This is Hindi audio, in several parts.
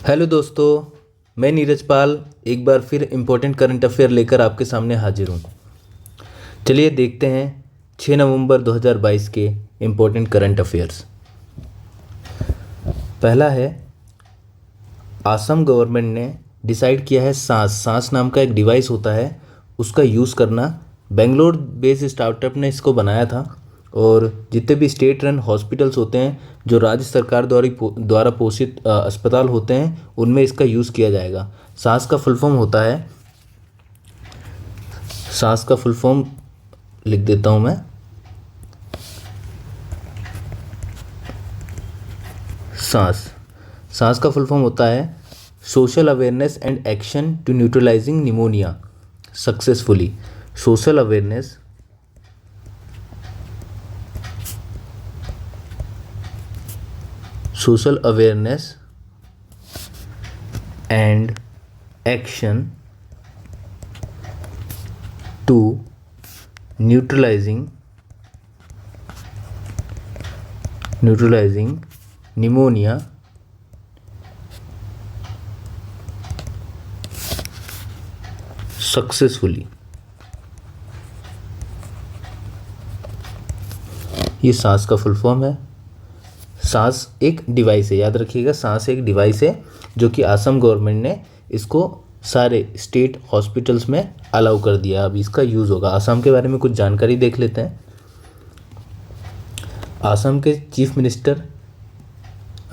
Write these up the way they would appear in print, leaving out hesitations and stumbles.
हेलो दोस्तों, मैं नीरज पाल एक बार फिर इम्पोर्टेंट करंट अफेयर लेकर आपके सामने हाजिर हूँ। चलिए देखते हैं 6 नवंबर 2022 के इम्पोर्टेंट करंट अफेयर्स। पहला है, असम गवर्नमेंट ने डिसाइड किया है सांस नाम का एक डिवाइस होता है, उसका यूज़ करना। बेंगलोर बेस्ड स्टार्टअप ने इसको बनाया था और जितने भी स्टेट रन हॉस्पिटल्स होते हैं, जो राज्य सरकार द्वारा पोषित अस्पताल होते हैं, उनमें इसका यूज़ किया जाएगा। सांस का फुल फॉर्म होता है, सांस का फुल फॉर्म लिख देता हूँ मैं। सांस का फुल फॉर्म होता है social awareness and action to neutralizing pneumonia successfully. Social awareness and action to neutralizing pneumonia successfully. ये सांस का फुल फॉर्म है। सांस एक डिवाइस है, याद रखिएगा, सांस एक डिवाइस है जो कि असम गवर्नमेंट ने इसको सारे स्टेट हॉस्पिटल्स में अलाउ कर दिया। अब इसका यूज़ होगा। असम के बारे में कुछ जानकारी देख लेते हैं। असम के chief minister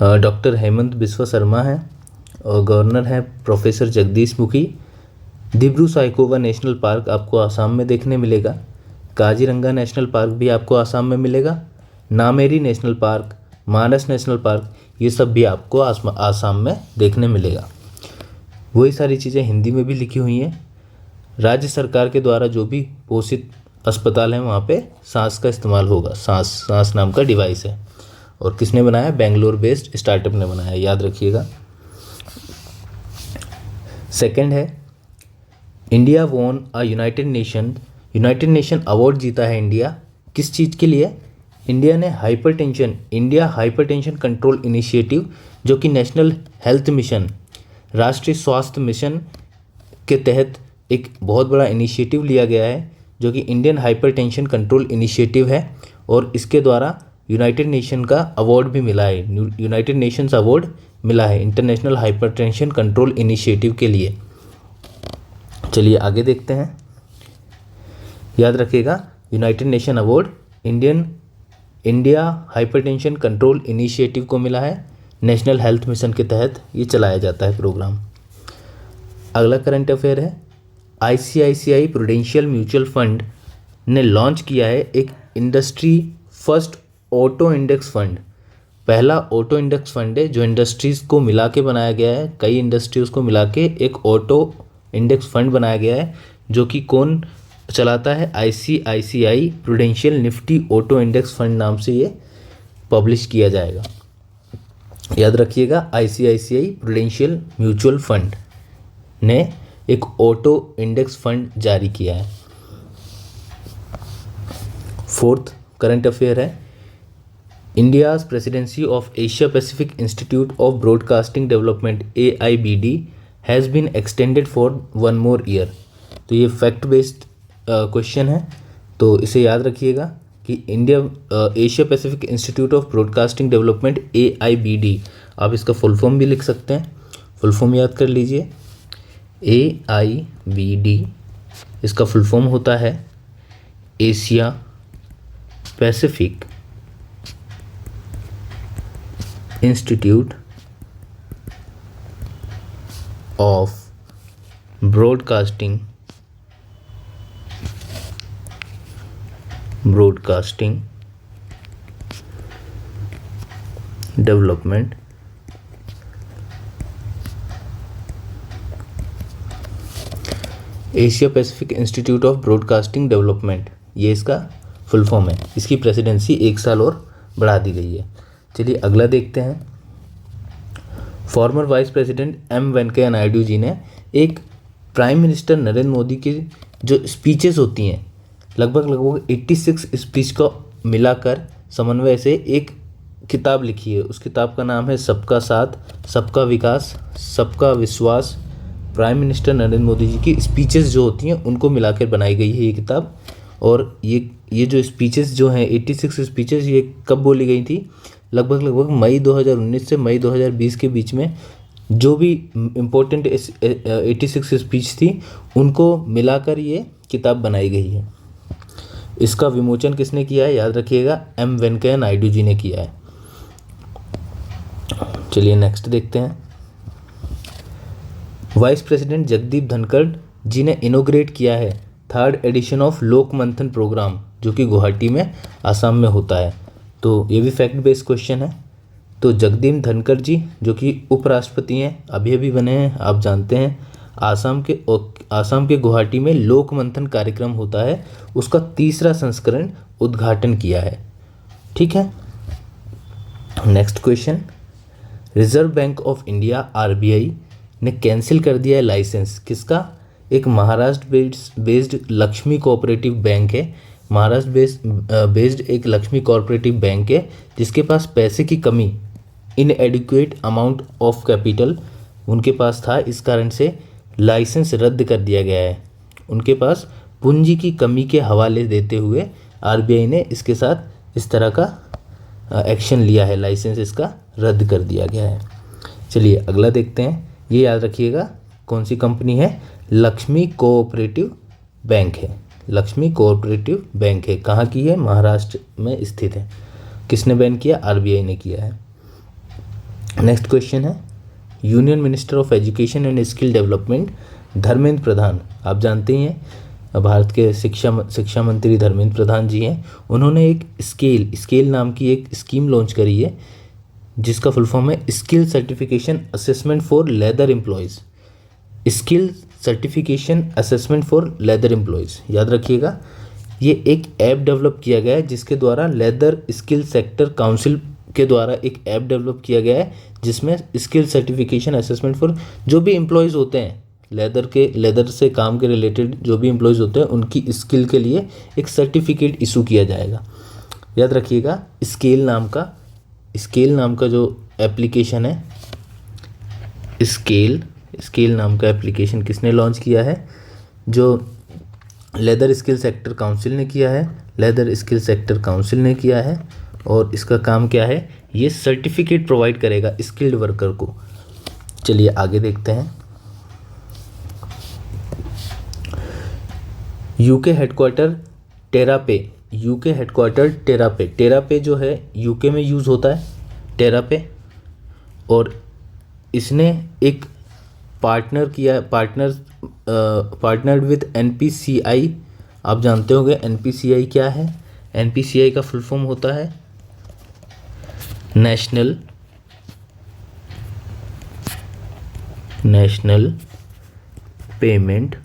doctor Hemant Biswa Sharma हैं और गवर्नर हैं professor Jagdish Mukhi. Dibru Saikhowa national park आपको आसाम में देखने मिलेगा। काजीरंगा नेशनल पार्क भी आपको आसाम में मिलेगा। नामेरी नेशनल पार्क, मानस नेशनल पार्क, ये सब भी आपको आसाम में देखने मिलेगा। वही सारी चीज़ें हिंदी में भी लिखी हुई हैं। राज्य सरकार के द्वारा जो भी पोषित अस्पताल हैं, वहाँ पे सांस का इस्तेमाल होगा। सांस नाम का डिवाइस है और किसने बनाया? बेंगलोर बेस्ड स्टार्टअप ने बनाया, याद रखिएगा। सेकंड है, इंडिया वॉन अ यूनाइटेड नेशन अवार्ड जीता है इंडिया। किस चीज़ के लिए? इंडिया ने इंडिया हाइपरटेंशन कंट्रोल इनिशिएटिव, जो कि नेशनल हेल्थ मिशन, राष्ट्रीय स्वास्थ्य मिशन के तहत एक बहुत बड़ा इनिशिएटिव लिया गया है, जो कि इंडियन हाइपरटेंशन कंट्रोल इनिशिएटिव है और इसके द्वारा यूनाइटेड नेशन का अवार्ड भी मिला है। यूनाइटेड नेशंस अवार्ड मिला है इंटरनेशनल हाइपरटेंशन कंट्रोल इनिशिएटिव के लिए। चलिए आगे देखते हैं। याद रखिएगा, United nation award India hypertension control initiative को मिला है। नेशनल हेल्थ मिशन के तहत ये चलाया जाता है प्रोग्राम। अगला करंट अफेयर है, आईसीआईसीआई प्रूडेंशियल म्यूचुअल फंड ने लॉन्च किया है एक industry first auto index fund. पहला ऑटो इंडेक्स फंड है जो इंडस्ट्रीज़ को मिला के बनाया गया है। कई इंडस्ट्रीज़ को मिला के एक ऑटो इंडेक्स फंड बनाया गया है, जो कि कौन चलाता है? ICICI prudential Nifty auto index fund नाम से ये पब्लिश किया जाएगा। याद रखिएगा, आईसीआईसीआई प्रूडेंशियल म्यूचुअल फंड ने एक ऑटो इंडेक्स फंड जारी किया है। फोर्थ करंट अफेयर है, India's presidency of Asia Pacific Institute of Broadcasting Development AIBD has been extended for 1 more year। तो ये फैक्ट बेस्ड क्वेश्चन है, तो इसे याद रखिएगा कि Asia Pacific Institute of Broadcasting Development AIBD, आप इसका फुल फॉर्म भी लिख सकते हैं। फुल फॉर्म याद कर लीजिए, AIBD, इसका फुल फॉर्म होता है Asia Pacific Institute of Broadcasting development. Asia Pacific Institute of Broadcasting development, ये इसका फुल फॉर्म है। इसकी प्रेसिडेंसी 1 साल और बढ़ा दी गई है। चलिए अगला देखते हैं। Former vice president M Venkaiah Naidu ji ने एक प्राइम मिनिस्टर नरेंद्र मोदी की जो स्पीचेस होती हैं, लगभग 86 स्पीच को मिलाकर समन्वय से एक किताब लिखी है, उस किताब का नाम है सबका साथ सबका विकास सबका विश्वास। प्राइम मिनिस्टर नरेंद्र मोदी जी की स्पीचेस जो होती हैं उनको मिलाकर बनाई गई है ये किताब। और ये जो स्पीचेस जो हैं 86 स्पीचेस, ये कब बोली गई थी? लगभग मई 2019 से मई 2020 के बीच में जो भी इम्पोर्टेंट 86 स्पीच थी उनको मिलाकर ये किताब बनाई गई है। इसका विमोचन किसने किया है? याद रखिएगा, एम वेंकैया नायडू जी ने किया है। चलिए नेक्स्ट देखते हैं। वाइस प्रेसिडेंट जगदीप धनखड़ जी ने इनोग्रेट किया है 3rd एडिशन ऑफ लोक मंथन प्रोग्राम, जो कि गुवाहाटी में आसाम में होता है। तो ये भी फैक्ट बेस्ड क्वेश्चन है। तो जगदीप धनखड़ जी जो कि उपराष्ट्रपति हैं, अभी बने हैं, आप जानते हैं। आसाम के गुवाहाटी में लोक मंथन कार्यक्रम होता है, उसका 3रा संस्करण उद्घाटन किया है। ठीक है, next question. Reserve bank of India RBI ने कैंसिल कर दिया है लाइसेंस किसका? एक Maharashtra based Lakshmi cooperative bank है। महाराष्ट्र बेस्ड एक लक्ष्मी कोऑपरेटिव बैंक है जिसके पास पैसे की कमी, इनएडिक्वेट अमाउंट ऑफ कैपिटल उनके पास था, इस कारण से लाइसेंस रद्द कर दिया गया है। उनके पास पूंजी की कमी के हवाले देते हुए आरबीआई ने इसके साथ इस तरह का एक्शन लिया है, लाइसेंस इसका रद्द कर दिया गया है। चलिए अगला देखते हैं। ये याद रखिएगा कौन सी कंपनी है? लक्ष्मी कोऑपरेटिव बैंक है। लक्ष्मी कोऑपरेटिव बैंक है, कहाँ की है? महाराष्ट्र में स्थित है। किसने बैन किया? आरबीआई ने किया है। नेक्स्ट क्वेश्चन है, union minister of education and skill development Dharmendra Pradhan, आप जानते ही हैं भारत के शिक्षा मंत्री धर्मेंद्र प्रधान जी हैं। उन्होंने एक स्केल नाम की एक स्कीम लॉन्च करी है जिसका फुल फॉर्म है skill certification assessment for leather employees. Skill certification assessment for leather employees, याद रखिएगा। ये एक ऐप डेवलप किया गया है जिसके द्वारा लेदर स्किल सेक्टर काउंसिल के द्वारा एक ऐप डेवलप किया गया है जिसमें स्किल सर्टिफिकेशन असेसमेंट फॉर जो भी एम्प्लॉयज़ होते हैं लेदर से काम के रिलेटेड जो भी एम्प्लॉयज़ होते हैं उनकी स्किल के लिए एक सर्टिफिकेट इशू किया जाएगा। याद रखिएगा, स्केल नाम का जो एप्लीकेशन है, स्केल नाम का एप्लीकेशन किसने लॉन्च किया है? जो लेदर स्किल सेक्टर काउंसिल ने किया है। लेदर स्किल सेक्टर काउंसिल ने किया है और इसका काम क्या है? ये सर्टिफिकेट प्रोवाइड करेगा स्किल्ड वर्कर को। चलिए आगे देखते हैं। यूके हेडक्वार्टर टेरापे जो है यूके में यूज़ होता है टेरापे, और इसने एक पार्टनर्ड विद एनपीसीआई। आप जानते होंगे एनपीसीआई क्या है? एनपीसीआई का फुल फॉर्म होता है national payment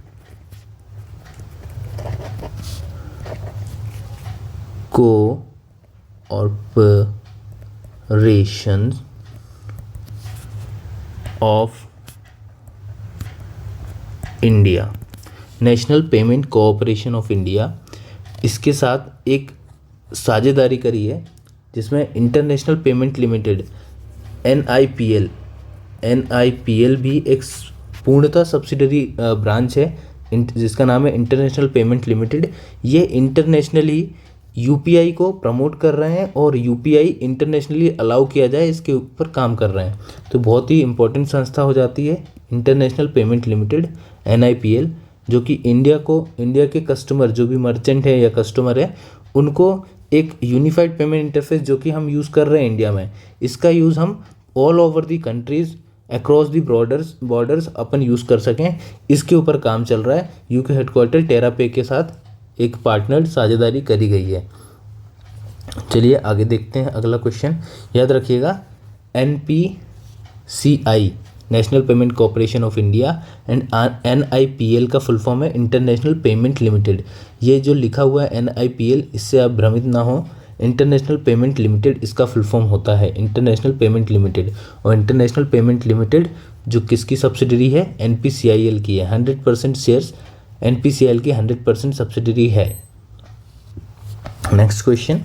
cooperation of India. National payment cooperation of India इसके साथ एक साझेदारी करी है जिसमें इंटरनेशनल पेमेंट लिमिटेड NIPL भी एक पूर्णतः सब्सिडरी ब्रांच है जिसका नाम है इंटरनेशनल पेमेंट लिमिटेड। ये इंटरनेशनली यूपीआई को प्रमोट कर रहे हैं और यूपीआई इंटरनेशनली अलाउ किया जाए इसके ऊपर काम कर रहे हैं। तो बहुत ही इंपॉर्टेंट संस्था हो जाती है इंटरनेशनल पेमेंट लिमिटेड NIPL, जो कि इंडिया के कस्टमर जो भी मर्चेंट है या कस्टमर है उनको एक यूनिफाइड पेमेंट इंटरफेस जो कि हम यूज़ कर रहे हैं इंडिया में, इसका यूज़ हम all over the countries across the borders upon use कर सकें, इसके ऊपर काम चल रहा है। यूके हेडक्वार्टर टेरापे के साथ एक पार्टनर साझेदारी करी गई है। चलिए आगे देखते हैं अगला क्वेश्चन। याद रखिएगा NPCI national payment corporation of India and NIPL का फुल फॉर्म है इंटरनेशनल पेमेंट लिमिटेड। ये जो लिखा हुआ है NIPL, इससे आप भ्रमित ना हो। इंटरनेशनल पेमेंट लिमिटेड इसका फुल फॉर्म होता है इंटरनेशनल पेमेंट लिमिटेड। और इंटरनेशनल पेमेंट लिमिटेड जो किसकी सब्सिडरी है? NPCIL की है। 100% शेयर्स NPCIL की 100% सब्सिडरी है। Next question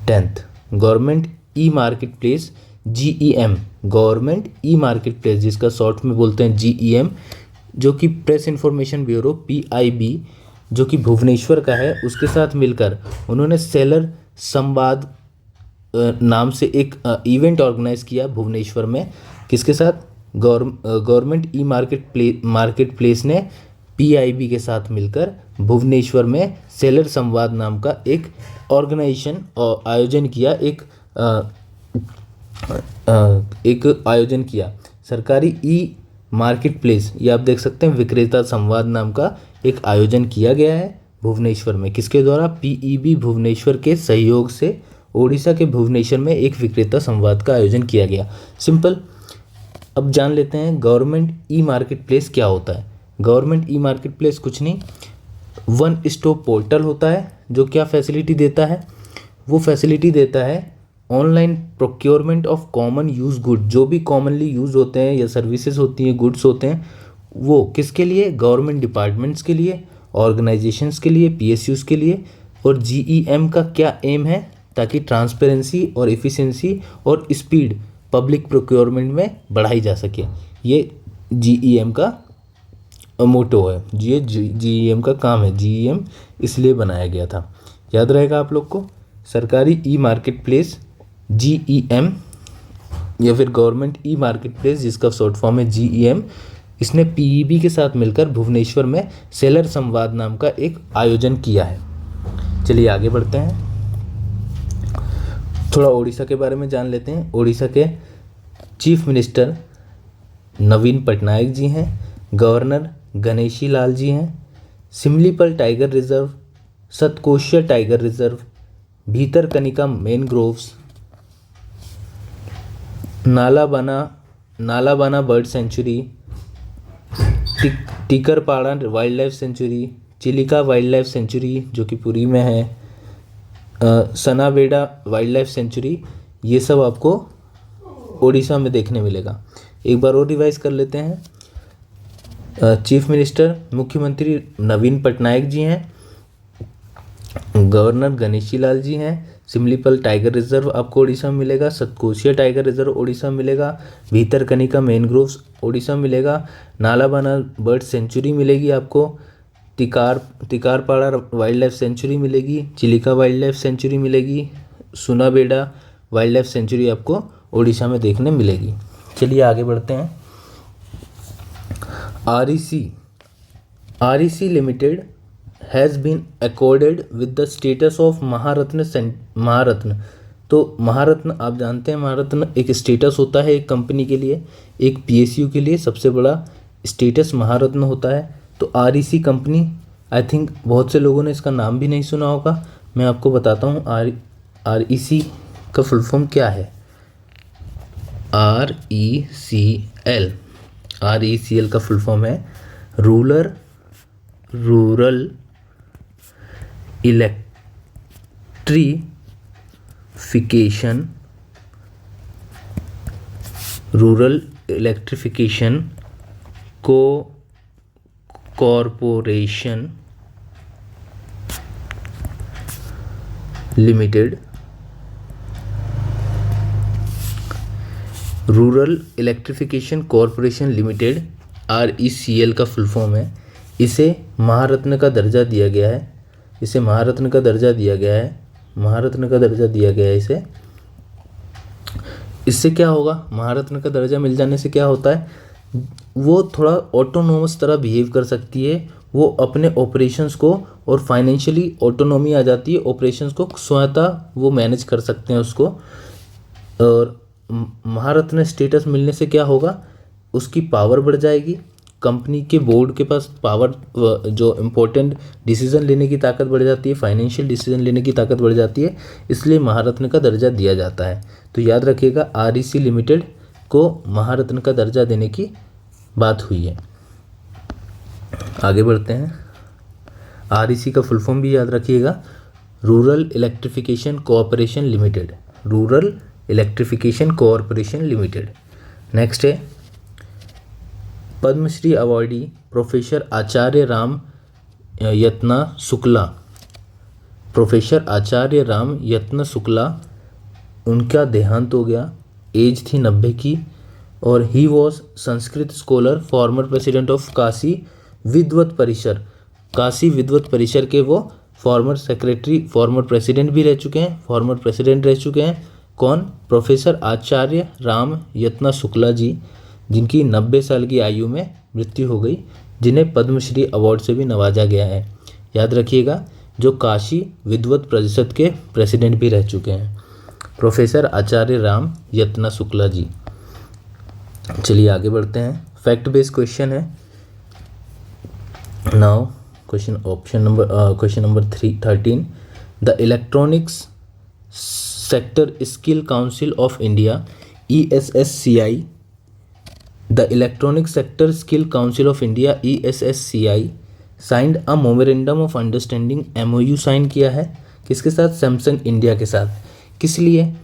10th, government e market place GEM, government e market place जिसका शॉर्ट में बोलते हैं GEM, जो कि प्रेस इंफॉर्मेशन ब्यूरो PIB जो कि भुवनेश्वर का है, उसके साथ मिलकर उन्होंने सेलर संवाद नाम से एक इवेंट ऑर्गेनाइज किया भुवनेश्वर में। किसके साथ? गवर्नमेंट ई मार्केट प्लेस ने PIB के साथ मिलकर भुवनेश्वर में सेलर संवाद नाम का एक ऑर्गेनाइजेशन आयोजन किया, एक आयोजन किया। सरकारी ई मार्केट प्लेस, ये आप देख सकते हैं, विक्रेता संवाद नाम का एक आयोजन किया गया है भुवनेश्वर में। किसके द्वारा? PEB भुवनेश्वर के सहयोग से ओडिशा के भुवनेश्वर में एक विक्रेता संवाद का आयोजन किया गया। सिंपल। अब जान लेते हैं गवर्नमेंट ई मार्केट प्लेस क्या होता है। गवर्नमेंट ई मार्केट प्लेस कुछ नहीं, वन स्टॉप पोर्टल होता है जो क्या फैसिलिटी देता है? वो फैसिलिटी देता है online procurement of common use good, जो भी कॉमनली यूज़ होते हैं या सर्विसेज होती हैं, गुड्स होते हैं, वो किसके लिए? गवर्नमेंट डिपार्टमेंट्स के लिए, ऑर्गेनाइजेशंस के लिए, PSUs के लिए। और GEM का क्या एम है? ताकि ट्रांसपेरेंसी और एफिशिएंसी और स्पीड पब्लिक प्रोक्योरमेंट में बढ़ाई जा सके। ये GEM का मोटो है, ये GEM का काम है। GEM इसलिए बनाया गया था, याद रहेगा आप लोग को। सरकारी ई मार्केट प्लेस GEM या फिर गवर्नमेंट ई मार्केट प्लेस जिसका शॉर्ट फॉर्म है GEM, इसने PEB के साथ मिलकर भुवनेश्वर में सेलर संवाद नाम का एक आयोजन किया है। चलिए आगे बढ़ते हैं, थोड़ा ओडिशा के बारे में जान लेते हैं। ओडिशा के चीफ मिनिस्टर नवीन पटनायक जी हैं, गवर्नर गणेशी लाल जी हैं। Similipal tiger reserve, Satkosia tiger reserve, Bhitarkanika mangroves, Nalabana bird sanctuary, Tikarpada wild life sanctuary, Chilika wild life sanctuary जो कि पुरी में है, सनावेड़ा वाइल्ड लाइफ सेंचुरी, ये सब आपको ओडिशा में देखने मिलेगा। एक बार और रिवाइज कर लेते हैं। चीफ मिनिस्टर मुख्यमंत्री नवीन पटनायक जी हैं, गवर्नर गणेशी लाल जी हैं, सिमलीपल टाइगर रिजर्व आपको ओडिशा में मिलेगा, सतकोशिया टाइगर रिजर्व ओडिशा में मिलेगा, भीतरकनिका मैनग्रोव्स ओडिशा में मिलेगा, नालाबाना बर्ड सेंचुरी मिलेगी आपको, तिकारपाड़ा वाइल्ड लाइफ सेंचुरी मिलेगी, चिलिका वाइल्ड लाइफ सेंचुरी मिलेगी, सुनाबेड़ा वाइल्ड लाइफ सेंचुरी आपको ओडिशा में देखने मिलेगी। चलिए आगे बढ़ते हैं। REC limited has been accorded with the status of Maharatna. तो महारत्न आप जानते हैं, महारत्न एक स्टेटस होता है एक कंपनी के लिए, एक PSU के लिए सबसे बड़ा स्टेटस महारत्न होता है। तो REC कंपनी, आई थिंक बहुत से लोगों ने इसका नाम भी नहीं सुना होगा, मैं आपको बताता हूँ REC का फुल फॉर्म क्या है। RECL का फुल फॉर्म है rural electrification corporation limited. Rural electrification corporation limited RECL का फुल फॉर्म है। इसे महारत्न का दर्जा दिया गया है, महारत्न का दर्जा दिया गया है इसे। इससे क्या होगा? महारत्न का दर्जा मिल जाने से क्या होता है? वो थोड़ा ऑटोनोमस तरह बिहेव कर सकती है, वो अपने ऑपरेशंस को, और फाइनेंशियली ऑटोनॉमी आ जाती है, ऑपरेशंस को स्वतः वो मैनेज कर सकते हैं उसको। और महारत्न स्टेटस मिलने से क्या होगा? उसकी पावर बढ़ जाएगी, कंपनी के बोर्ड के पास पावर, जो इम्पोर्टेंट डिसीजन लेने की ताकत बढ़ जाती है, फाइनेंशियल डिसीजन लेने की ताकत बढ़ जाती है, इसलिए महारत्न का दर्जा दिया जाता है। तो याद रखिएगा REC लिमिटेड को महारत्न का दर्जा देने की बात हुई है। आगे बढ़ते हैं। REC का फुल फॉर्म भी याद रखिएगा, rural electrification corporation limited, rural electrification corporation limited. Next है पद्मश्री अवॉर्डी प्रोफेसर आचार्य राम यत्ना शुक्ला उनका देहांत हो गया, एज थी 90 की। और he was Sanskrit scholar, former president of Kashi विद्वत परिषद। काशी विद्वत परिषद के वो फॉर्मर सेक्रेटरी, फॉर्मर प्रेसिडेंट भी रह चुके हैं, फॉर्मर प्रेसिडेंट रह चुके हैं। कौन? प्रोफेसर आचार्य राम यत्ना शुक्ला जी, जिनकी 90 साल की आयु में मृत्यु हो गई, जिन्हें पद्मश्री अवार्ड से भी नवाजा गया है। याद रखिएगा, जो काशी विद्वत परिषद के प्रेसिडेंट भी रह चुके हैं, प्रोफेसर आचार्य राम यत्ना शुक्ला जी। चलिए आगे बढ़ते हैं। फैक्ट बेस्ड क्वेश्चन है। Now question number 13। The electronics sector skill council of India ESSCI, the electronic sector skill council of India ESSCI signed a memorandum of understanding, MOU sign किया है किसके साथ? सैमसंग इंडिया के साथ। किस लिए?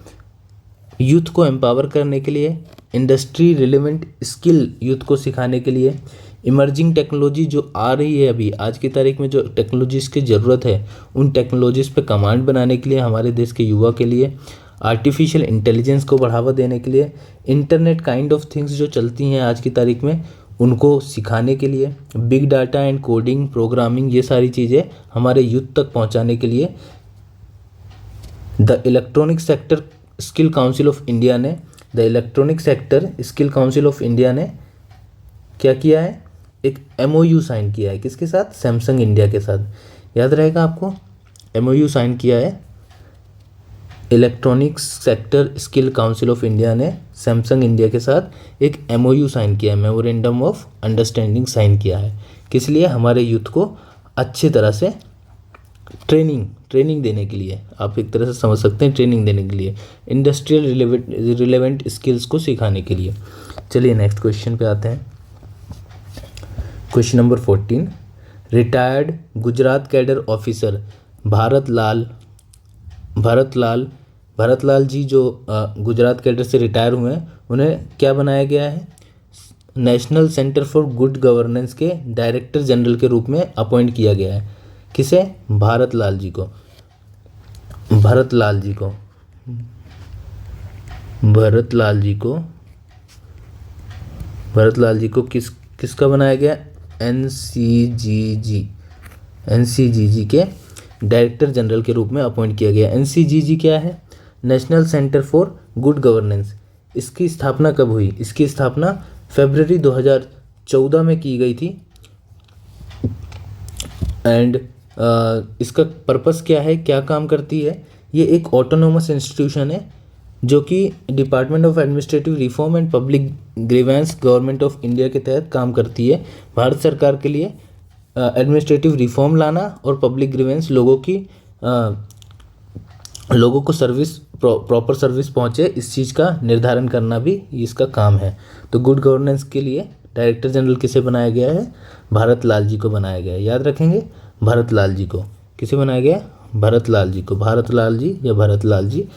यूथ को एम्पावर करने के लिए, इंडस्ट्री रिलेवेंट स्किल यूथ को सिखाने के लिए, इमर्जिंग टेक्नोलॉजी जो आ रही है अभी आज की तारीख में, जो टेक्नोलॉजीज़ की ज़रूरत है, उन टेक्नोलॉजीज़ पे कमांड बनाने के लिए हमारे देश के युवा के लिए, आर्टिफिशियल इंटेलिजेंस को बढ़ावा देने के लिए, इंटरनेट काइंड ऑफ थिंग्स जो चलती हैं आज की तारीख में उनको सिखाने के लिए, big data and coding, programming, ये सारी चीज़ें हमारे यूथ तक पहुंचाने के लिए the electronic sector skill council of India ने, the electronic sector skill council of India ने क्या किया है? एक MOU साइन किया है किसके साथ? सैमसंग इंडिया के साथ। याद रहेगा आपको, MOU साइन किया है electronics sector skill council of India ने सैमसंग इंडिया के साथ एक MOU साइन किया है, मेमोरेंडम ऑफ अंडरस्टैंडिंग साइन किया है। किस लिए? हमारे यूथ को अच्छी तरह से ट्रेनिंग देने के लिए, आप एक तरह से समझ सकते हैं, ट्रेनिंग देने के लिए, इंडस्ट्रियल रिलेवेंट स्किल्स को सिखाने के लिए। चलिए नेक्स्ट क्वेश्चन पे आते हैं। Question number 14। Retired Gujarat cadre officer Bharat Lal ji जो गुजरात कैडर से रिटायर हुए हैं, उन्हें क्या बनाया गया है? National centre for good governance के डायरेक्टर जनरल के रूप में अपॉइंट किया गया है। किसे? भारत लाल जी को किसका बनाया गया? NCGG के डायरेक्टर जनरल के रूप में अपॉइंट किया गया। NCGG क्या है? National centre for good governance. इसकी स्थापना कब हुई? इसकी स्थापना फरवरी 2014 में की गई थी। एंड इसका पर्पस क्या है, क्या काम करती है? ये एक ऑटोनोमस इंस्टीट्यूशन है जो कि department of administrative reform and public grievance government of India के तहत काम करती है। भारत सरकार के लिए एडमिनिस्ट्रेटिव रिफॉर्म लाना और पब्लिक ग्रीवेंस, लोगों को सर्विस, प्रॉपर सर्विस पहुँचे, इस चीज़ का निर्धारण करना भी इसका काम है। तो गुड गवर्नेंस के लिए डायरेक्टर जनरल किसे बनाया गया है? भारत लाल जी को बनाया गया है। याद रखेंगे, भारत लाल जी को। किसे बनाया गया? भारत लाल जी को। भारत लाल जी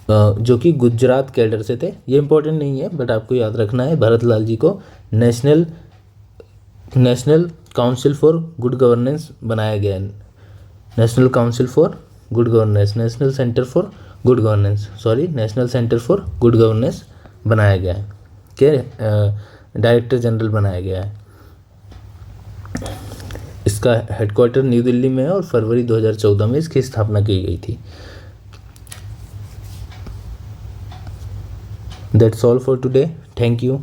जो कि गुजरात कैडर से थे। ये इंपॉर्टेंट नहीं है बट आपको याद रखना है। भारत लाल जी को national council for good governance बनाया गया है। National centre for good governance बनाया गया है के डायरेक्टर जनरल बनाया गया है। इसका हेडक्वार्टर न्यू दिल्ली में है और फरवरी 2014 में इसकी स्थापना की गई थी। That's all for today. Thank you.